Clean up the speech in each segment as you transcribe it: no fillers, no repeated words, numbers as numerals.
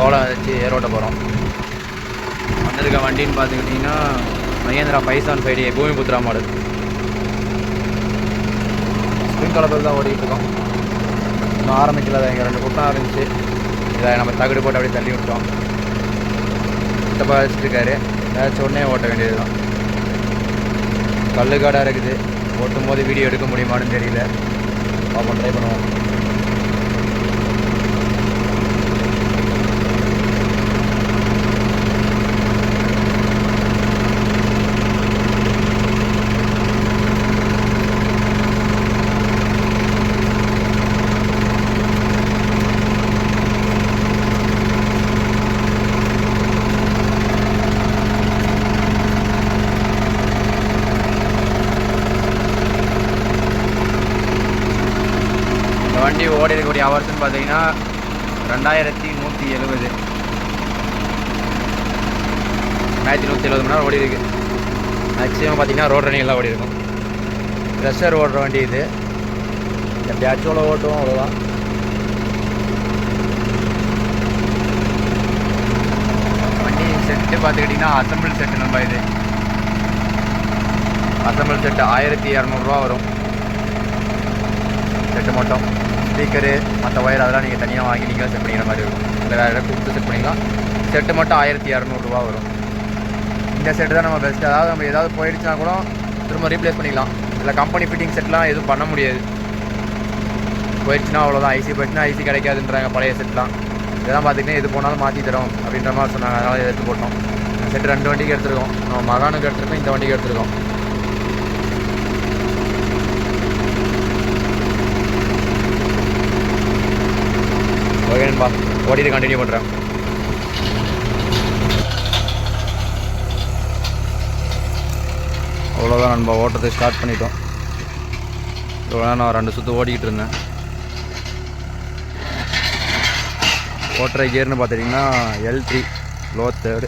பவளம் வச்சு ஏரோட்ட போகிறோம். வந்திருக்க வண்டின்னு பார்த்துக்கிட்டிங்கன்னா மகேந்திரா 575 பூமிபுத்ரா மாடல். ஸ்ப்ரிங் கலப்பில் தான் ஓடிக்கிட்டு இருக்கோம். இன்னும் ஆரம்பிக்கல. இங்கே 2 குட்டம் ஆரம்பிச்சு இதை நம்ம தகுடு போட்டு அப்படியே தள்ளி விட்டோம். சித்தப்பா வச்சுருக்காரு. ஏதாச்சும் உடனே ஓட்ட வேண்டியது தான். கல்லுக்காடாக இருக்குது. ஓட்டும் போது வீடியோ எடுக்க முடியுமான்னு தெரியல. பார்ப்போம், ட்ரை பண்ணுவோம். வண்டி ஓடி இருக்கக்கூடிய ஹவர்ஸ்ன்னு பார்த்தீங்கன்னா 2170. 2170 மணி நேரம் ஓடி இருக்கு. மேக்ஸிமம் பார்த்தீங்கன்னா ரோட் ரன்னிங்லாம் ஓடி இருக்கும். ப்ரெஷர் ஓடுற வண்டி இது. எப்பயாச்சும் ஓட்டுவோம், அவ்வளோதான். வண்டி செட்டு பார்த்துக்கிட்டிங்கன்னா அசம்பிள் செட்டு. நம்ம இது அசம்பிள் செட்டு 1200 வரும். செட்டு மட்டும். ஸ்பீக்கரு மற்ற ஒயர் அதெல்லாம் நீங்கள் தனியாக வாங்கி நீங்களும் செட் பண்ணிக்கிற மாதிரி இருக்கும். இல்லை வேறு இடம் கொடுத்து செட் பண்ணிக்கலாம். செட்டு மட்டும் 1200 வரும். இந்த செட்டு தான் நம்ம பெஸ்ட்டு. அதாவது நம்ம ஏதாவது போயிடுச்சுன்னா கூட திரும்ப ரீப்ளேஸ் பண்ணிக்கலாம். இல்லை கம்பெனி ஃபிட்டிங் செட்லாம் எதுவும் பண்ண முடியாது. போயிடுச்சுன்னா அவ்வளோதான். ஐசி போயிடுச்சுன்னா ஐசி கிடைக்காதுன்றாங்க பழைய செட்லாம். இதெல்லாம் பார்த்துக்கிட்டே எது போனாலும் மாற்றி தரோம் அப்படின்ற மாதிரி சொன்னாங்க. அதனால் எடுத்து போட்டோம். செட்டு 2 வண்டிக்கு எடுத்துருக்கோம். நம்ம மகானுக்கு எடுத்துருக்கோம், இந்த வண்டிக்கு எடுத்துருக்கோம். ஓகேன்பா, ஓடிட்டு கண்டினியூ பண்ணுறேன். அவ்வளோதான் நண்பா, ஓட்டத்தை ஸ்டார்ட் பண்ணிட்டோம். இவ்வளோ நான் 2 சுற்று ஓடிக்கிட்டு இருந்தேன். ஓட்டுற கியர்னு பார்த்துட்டிங்கன்னா L3 லோ 3rd.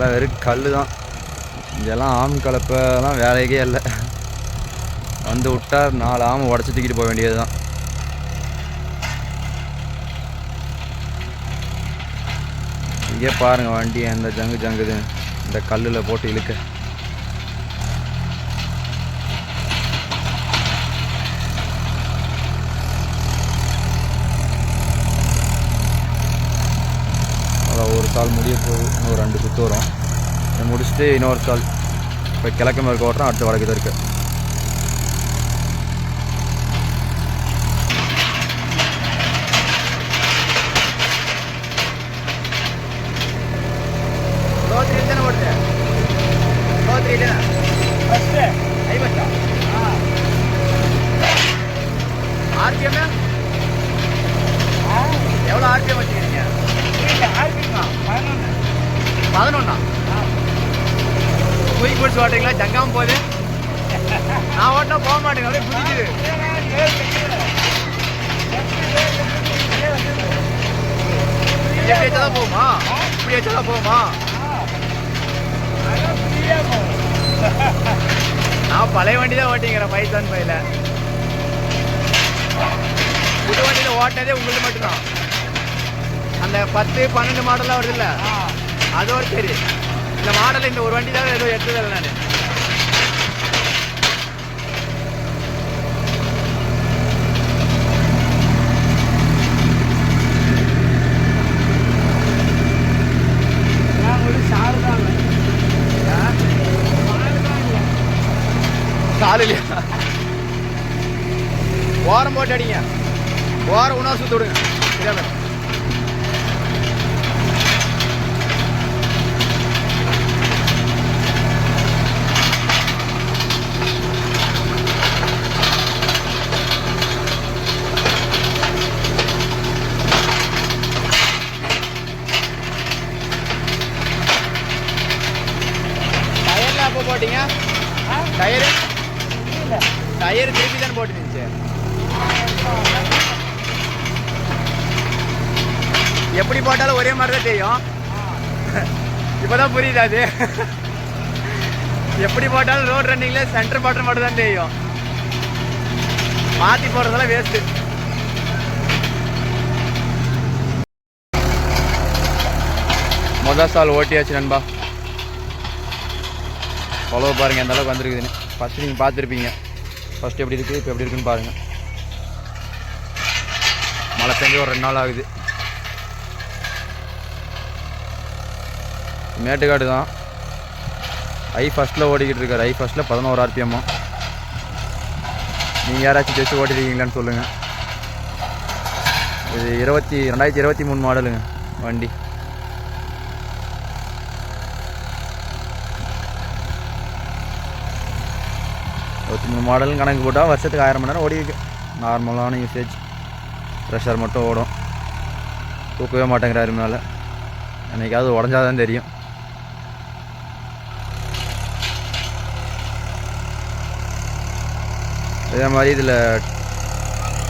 இதெல்லாம் வெறும் கல் தான். இதெல்லாம் ஆம் கலப்பெல்லாம் வேலைக்கே இல்லை. வந்து விட்டால் 4 ஆமை உடச்சி தூக்கிட்டு போக வேண்டியது தான். இங்கே பாருங்கள் வண்டி அந்த ஜங்குது இந்த கல்லில் போட்டு இழுக்க. ஒரு சால் முடிய போகுது. இன்னும் 2 சுற்று வரும். முடிச்சுட்டு இன்னொரு சால் இப்போ கிழக்கு மேற்கு ஓட்டுறோம். அடுத்து வடக்கு தான் இருக்குது. எவ்வளோ ஆர்பிஎம் வச்சுக்கிறீங்க? 11. குயிக் பிடிச்சி ஓட்டுறீங்களா? ஜங்காமல் போகுது. நான் ஓட்டினா போக மாட்டேங்க, அப்படியே குதிக்குது. எப்படி வச்சாதான் போகுமா? இப்படி வச்சாதான் போகுமா? நான் பழைய வண்டி தான் ஓட்டிங்கிறேன் 575ல. புது வண்டியில் ஓட்டினதே உங்களுக்கு மட்டும்தான். அந்த 10-12 மாடலாம் வருது இல்லை, அதோட சரி. இந்த மாடல் இந்த ஒரு வண்டி தான் ஏதோ எடுத்ததில்லை நான். சால் இல்லையா? ஓரம் போட்டு அடிங்க. ஓரம் உணவு சுற்று விடுங்க. சரியா? டயர்லாம் எப்போ போட்டீங்க? டயர் திருப்பி தானே போட்டுருந்துச்சு. எப்படி போட்டாலும் ஒரே மாதிரி தான் தெரியும். இப்போதான் புரியுது அது. எப்படி போட்டாலும் ரோட் ரன்னிங்ல சென்டர் பட்டன் மட்டும் தான் தெரியும். மாற்றி போடுறதெல்லாம் வேஸ்ட்டு. முதல் சால் ஓட்டியாச்சு நண்பா. அவ்வளோ பாருங்கள் எந்த அளவுக்கு வந்துருக்குதுன்னு. ஃபஸ்ட்டு நீங்கள் பார்த்துருப்பீங்க. ஃபஸ்ட்டு எப்படி இருக்குது, இப்போ எப்படி இருக்குன்னு பாருங்கள். மழை பெஞ்சு ஒரு 2 நாள் ஆகுது. மேட்டுக்காடு தான். ஐ ஃபஸ்ட்டில் ஓடிக்கிட்டு இருக்காரு. ஐ ஃபஸ்ட்டில் 11 RPM. நீங்கள் யாராச்சும் டெஸ்ட் ஓட்டிருக்கீங்களான்னு சொல்லுங்கள். இது 2023 மாடலுங்க வண்டி. மாடல்னு கணக்கு போட்டால் வருஷத்துக்கு 1000 மணி நேரம் ஓடி இருக்கு. நார்மலான யூசேஜ். ப்ரெஷர் மட்டும் ஓடும். தூக்கவே மாட்டேங்கிறாரு மேலே. என்னைக்காவது உடஞ்சாதான் தெரியும். இதே மாதிரி இதில்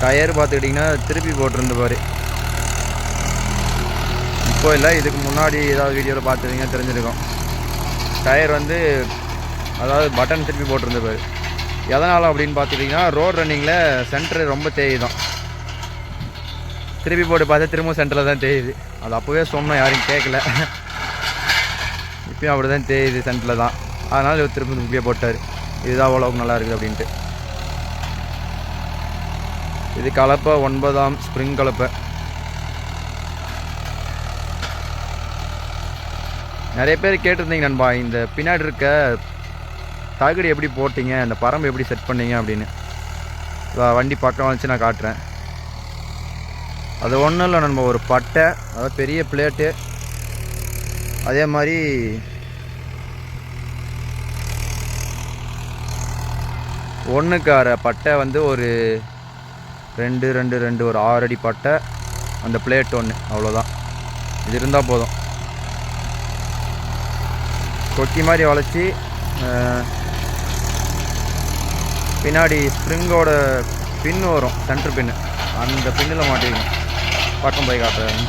டயர் பார்த்துக்கிட்டிங்கன்னா திருப்பி போட்டிருந்த பாரு. இப்போ இல்லை, இதுக்கு முன்னாடி ஏதாவது வீடியோவில் பார்த்துருந்தீங்கன்னா தெரிஞ்சிருக்கும். டயர் வந்து அதாவது பட்டன் திருப்பி போட்டிருந்த பாரு. எதனால் அப்படின்னு பார்த்துட்டிங்கன்னா ரோட் ரன்னிங்கில் சென்டரு ரொம்ப தேயுதான். திருப்பி போட்டு பார்த்தா திரும்ப சென்டரில் தான் தேயுது. அது அப்போவே சொன்னோம், யாரும் கேட்கல. இப்போயும் அப்படி தான் தேயுது, சென்டரில் தான். அதனால் திரும்ப இப்படியே போட்டார். இதுதான் அவ்வளோக்கு நல்லா இருக்குது அப்படின்ட்டு. இது கலப்பை 9ஆம் ஸ்ப்ரிங் கலப்பை. நிறைய பேர் கேட்டிருந்தீங்க நண்பா, இந்த பின்னாடி இருக்க தகடு எப்படி போட்டிங்க, அந்த பரம்பு எப்படி செட் பண்ணீங்க அப்படின்னு. வண்டி பக்கம் வந்துச்சு நான் காட்டுறேன். அது ஒன்றும் இல்லை நண்பா, ஒரு பட்டை, அதாவது பெரிய பிளேட்டு, அதே மாதிரி ஒன்றுக்கார பட்டை வந்து ஒரு 2 ஒரு 6 அடி பட்டை, அந்த பிளேட் ஒன்று, அவ்வளோதான். இது இருந்தால் போதும். கொக்கி மாதிரி வளைச்சி பின்னாடி ஸ்ப்ரிங்கோட பின் வரும், சென்டர் பின்னு, அந்த பின்னில் மாட்டிக்கணும். பக்கம் போய் காட்டுறேன்,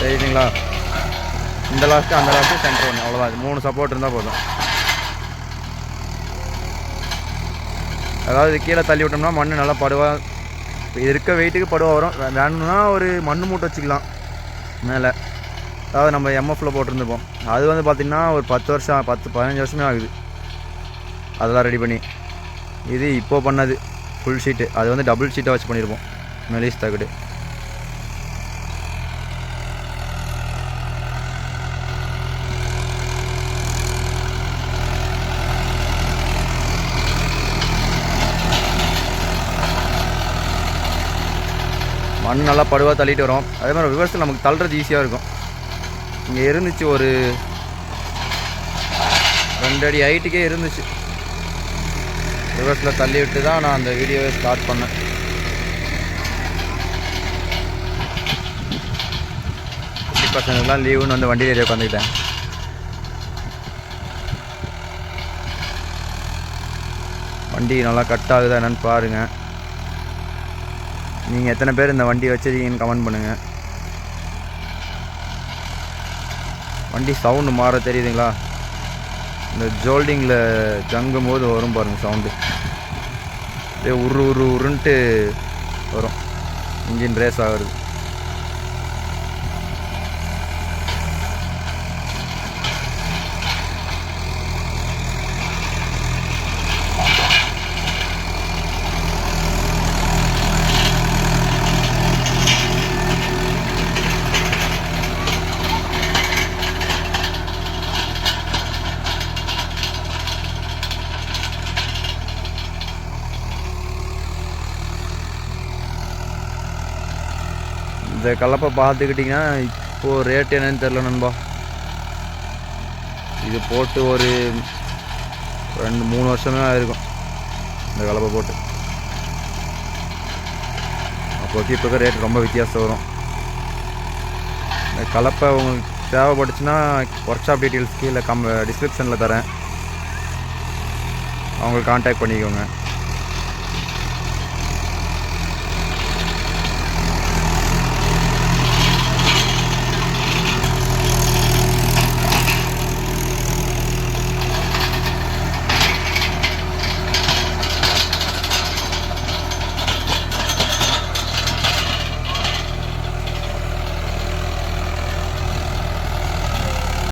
தெரியுதுங்களா? இந்த லாஸ்ட்டு அந்த லாஸ்ட்டு சென்டர் ஒன்று, அவ்வளோதான். இது 3 சப்போர்ட் இருந்தால் போதும். அதாவது கீழே தள்ளி விட்டோம்னா மண் நல்லா படுவாக இருக்க வெயிட்டுக்கு படுவாக வரும். வேணும்னா ஒரு மண் மூட்டை வச்சுக்கலாம் மேலே. அதாவது நம்ம எம்எஃப்ல போட்டிருந்துப்போம். அது வந்து பார்த்திங்கன்னா ஒரு 10 வருஷம் 15 வருஷமே ஆகுது அதெல்லாம் ரெடி பண்ணி. இது இப்போது பண்ணது ஃபுல் ஷீட்டு. அது வந்து டபுள் ஷீட்டாக வச்சு பண்ணியிருப்போம், மெலிஸ் தகடு. மண் நல்லா படுவாக தள்ளிட்டு வரும். அதே மாதிரி ரிவர்ஸில் நமக்கு தள்ளுறது ஈஸியாக இருக்கும். இங்கே இருந்துச்சு ஒரு 2 அடி ஹைட்டுக்கே இருந்துச்சு. ரிவர்ஸில் தள்ளி விட்டு தான் நான் அந்த வீடியோவை ஸ்டார்ட் பண்ணேன். பசங்கள்லாம் லீவுன்னு வந்து வண்டியில் ஏறி உட்காந்துக்கிட்டேன். வண்டி நல்லா கட் ஆகுதா என்னன்னு பாருங்கள். நீங்கள் எத்தனை பேர் இந்த வண்டி வச்சுருக்கீங்கன்னு கமெண்ட் பண்ணுங்கள். வண்டி சவுண்டு மாற தெரியுதுங்களா? இந்த ஜோல்டிங்கில் ஜங்கும் போது வரும் பாருங்கள் சவுண்டு. அப்படியே உருன்ட்டு வரும். இன்ஜின் ரேஸ் ஆகுறது. இந்த கலப்பை பார்த்துக்கிட்டிங்கன்னா இப்போது ரேட் என்னன்னு தெரில நண்பா. இது போட்டு ஒரு 2-3 வருஷமே ஆயிருக்கும் இந்த கலப்பை போட்டு. அப்போதைக்கு இப்போ ரேட் ரொம்ப வித்தியாசம் வரும். இந்த கலப்பை உங்களுக்கு தேவைப்பட்டுச்சுன்னா ஒர்க் ஷாப் டீட்டெயில்ஸ் கீழே டிஸ்கிரிப்ஷனில் தரேன். அவங்களுக்கு கான்டாக்ட் பண்ணிக்கோங்க.